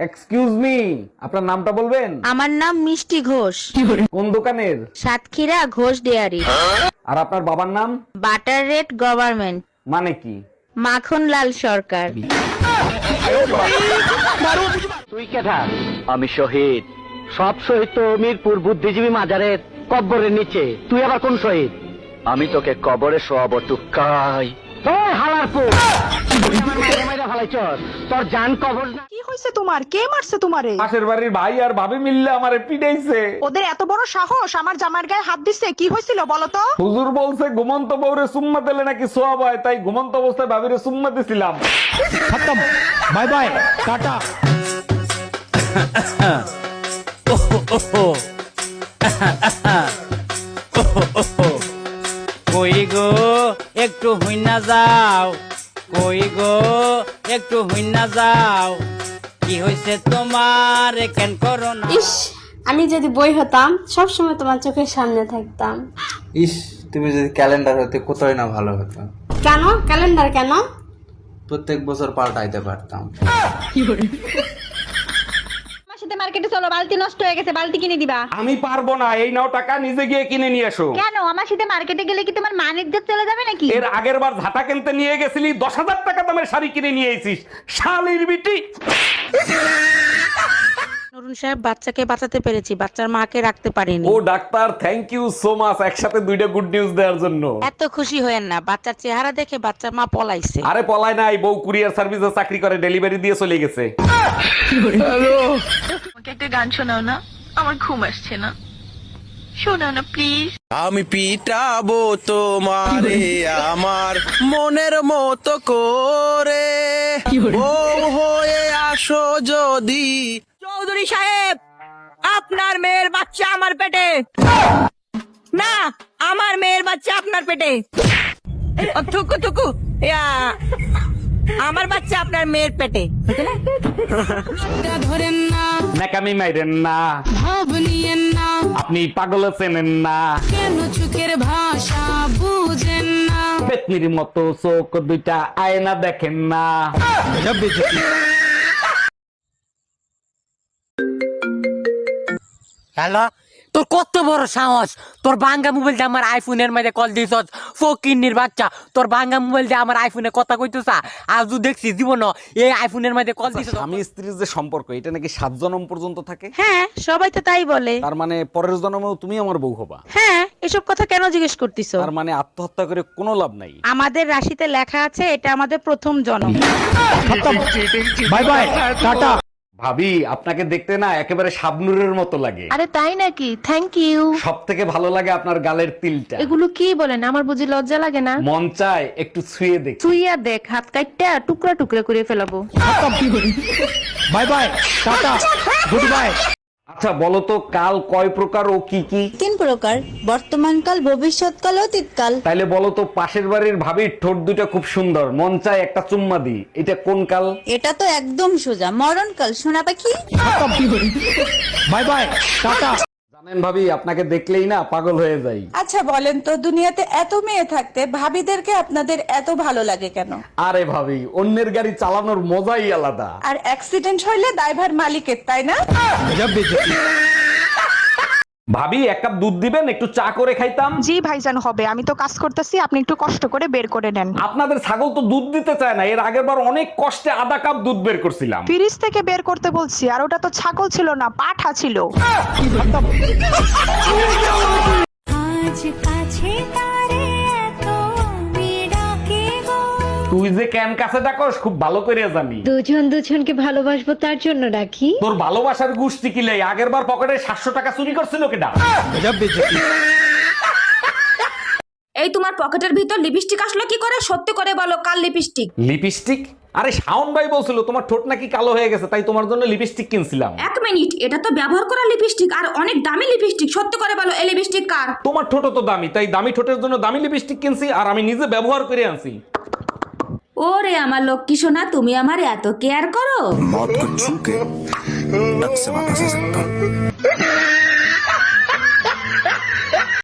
Excuse me, আপনার নামটা বলবেন? আমার নাম মিষ্টি ঘোষ, কোন দোকানের? সাতক্ষীরা ঘোষ ডেয়ারি। আর আপনার বাবার নাম? বাটার রেট গভর্নমেন্ট, মানে কি? মাখনলাল সরকার। তুই কেঠা? আমি শহীদ। সব শহীদ তো মিরপুর বুদ্ধিজীবী মাজারের কবরের নিচে। তুই আবার কোন শহীদ? আমি তোকে কবরে শোয়াবো টুকাই। তোর হালারপুর আমার মাইরে মাইরে ফালাইছস। তোর জান কবর না। কি হয়েছে তোমার? কে মারছে তোমারে? পাশের বাড়ির ভাই আর ভাবি মিললে আমারে পিটাইছে। ওদের এত বড় সাহস আমার জামার গায়ে হাত দিচ্ছে? কি হয়েছিল বলো তো? হুজুর বলছে ঘুমন্ত বউরে সুম্মা দিলে নাকি সোয়াব হয়, তাই ঘুমন্ত অবস্থায় ভাবিরে সুম্মা দিছিলাম। खत्म बाय बाय टाटा কই গো একটু হইনা যাও, কই গো একটু হইনা যাও, কি হইছে তোমার কেন করো না? ইস, আমি যদি বই হতাম সব সময় তোমার চোখের সামনে থাকতাম। ইস, তুমি যদি ক্যালেন্ডার হতে কোথায় না ভালো হতো। কেন ক্যালেন্ডার কেন? প্রত্যেক বছর পাল্টাইতে পারতাম। আমার সাথে মার্কেটে চলো, বালতি নষ্ট হয়ে গেছে, বালতি কিনে দিবা। আমি পারবো না, এই নাও টাকা, নিজে গিয়ে কিনে নিয়ে এসো। কেন? আমার সাথে মার্কেটে গেলে কি তোমার মান ইজ্জত চলে যাবে নাকি? এর আগের বার ঝাঁটা কিনতে নিয়ে গেছিলি, 10,000 টাকা দামের শাড়ি কিনে নিয়ে এসিস, শালির বিটি। নরুন সাহেব, বাচ্চাকে বাঁচাতে পেরেছি, বাচ্চার মাকে রাখতে পারিনি। ও doctor, thank you so much, একসাথে দুইটা গুড নিউজ দেওয়ার জন্য। এত খুশি হয়েন না, বাচ্চার চেহারা দেখে বাচ্চার মা পলাইছে। আরে পলায় নাই, বউ কুরিয়ার সার্ভিসে চাকরি করে, ডেলিভারি দিয়ে চলে গেছে। আমাকে একটা গান শোনাও না, আমার ঘুম আসছে না, শোনাও না প্লিজ। আমি পিটাবো তোমারে আমার মনের মতো করে, বউ হয়ে আসো যদি। চৌধুরী সাহেব, আপনার মেয়ের বাচ্চা আমার পেটে না, আমার মেয়ের বাচ্চা আপনার পেটে। থুকু থুকু, আমার বাচ্চা আপনার মেয়ের পেটে। ধরেন না, নাকামি মাইরেন না, ভাব নিয়েন না, আপনি পাগল চেনেন না, কেন চোখের ভাষা বুঝেন না। পেতনির মতো চোখ দুইটা, আয়না দেখেন না। হ্যালো, তোর কত বড় সাহস? তোর বাঙ্গা মোবাইল দিয়ে আমার আইফোনের মধ্যে কল দিছস, ফকিন্নির বাচ্চা। তোর বাঙ্গা মোবাইল দিয়ে আমার আইফোনে কথা কইতেছ, আজও দেখছি জীবন এই আইফোনের মধ্যে কল দিছস। স্বামী স্ত্রীর যে সম্পর্ক, এটা নাকি 7 জনম পর্যন্ত থাকে। হ্যাঁ, সবাই তো তাই বলে। তার মানে পরের জন্মেও তুমি আমার বউ হবা। হ্যাঁ, এসব কথা কেন জিজ্ঞেস করতিছো? তার মানে আত্মহত্যা করে কোনো লাভ নাই। আমাদের রাশিতে লেখা আছে এটা আমাদের প্রথম জন্ম। खत्म बाय बाय टाटा ভাবি, আপনাকে দেখতে না একেবারে শাবনুরের মতো লাগে। আরে তাই নাকি? Thank you. সব থেকে ভালো লাগে আপনার গালের তিলটা। এগুলো কি বলেন? আমার বুঝি লজ্জা লাগে না? মন চায় একটু ছুঁয়ে দেখ। তুইয়া দেখ, হাত কাটটা টুকরা টুকরা করে ফেলাবো। Bye bye tata goodbye. আচ্ছা বলো তো, কাল কয় প্রকার ও কি কি? 3 প্রকার, বর্তমানকাল, ভবিষ্যৎকাল, অতীতকাল। তাইলে বলো তো, পাশের বাড়ির ভাবির ঠোঁট দুটো খুব সুন্দর, মন চায় একটা চুম্মা দি, এটা কোন কাল? এটা তো একদম সোজা, মরণকাল, সোনা পাখি। बाय बाय टाटा জানেন ভাবি, আপনাকে দেখলেই না পাগল হয়ে যাই। আচ্ছা বলেন তো, দুনিয়াতে এত মেয়ে থাকতে ভাবিদেরকে আপনাদের এত ভালো লাগে কেন? আরে ভাবি, অন্যের গাড়ি চালানোর মজাই আলাদা। আর অ্যাক্সিডেন্ট হইলে দায়ভার মালিকের, তাই না? ভাবি, 1 কাপ দুধ দিবেন, একটু চা করে খাইতাম। জি ভাইজান, হবে। আমি তো কাজ করতেছি, আপনি একটু কষ্ট করে বের করে নেন। আপনাদের ছাগল তো দুধ দিতে চায় না, এর আগের বার অনেক কষ্টে আধা কাপ দুধ বের করছিলাম। ফ্রিজ থেকে বের করতে বলছি, আর ওটা তো ছাগল ছিল না, পাঠা ছিল। তুই যে কেন কাছে ডাকস খুব ভালো করে জানি। দুজন দুজনকে ভালোবাসবো তার জন্য ডাকি। তোর ভালোবাসার গুষ্টি কিলাই, আগের বার পকেটে 700 টাকা চুরি করছিল কেডা? এই তোমার পকেটের ভিতর লিপস্টিক আসলো কি করে? সত্যি করে বলো, কাল লিপস্টিক? লিপস্টিক? আরে শাওন ভাই বলছিল তোমার ঠোঁট নাকি কালো হয়ে গেছে, তাই তোমার জন্য লিপস্টিক কিনছিলাম। 1 মিনিট, এটা তো ব্যবহার করা লিপস্টিক, আর অনেক দামি লিপস্টিক। সত্যি করে বলো, এই লিপস্টিক কার? তোমার ঠোঁট তো দামি, তাই দামি ঠোঁটের জন্য দামি লিপস্টিক কিনছি, আর আমি নিজে ব্যবহার করে আনছি। ওরে আমার লক্ষ্মী সোনা, তুমি আমার এত কেয়ার করো। मौत को छू के टक से वापस आ सकता हूँ।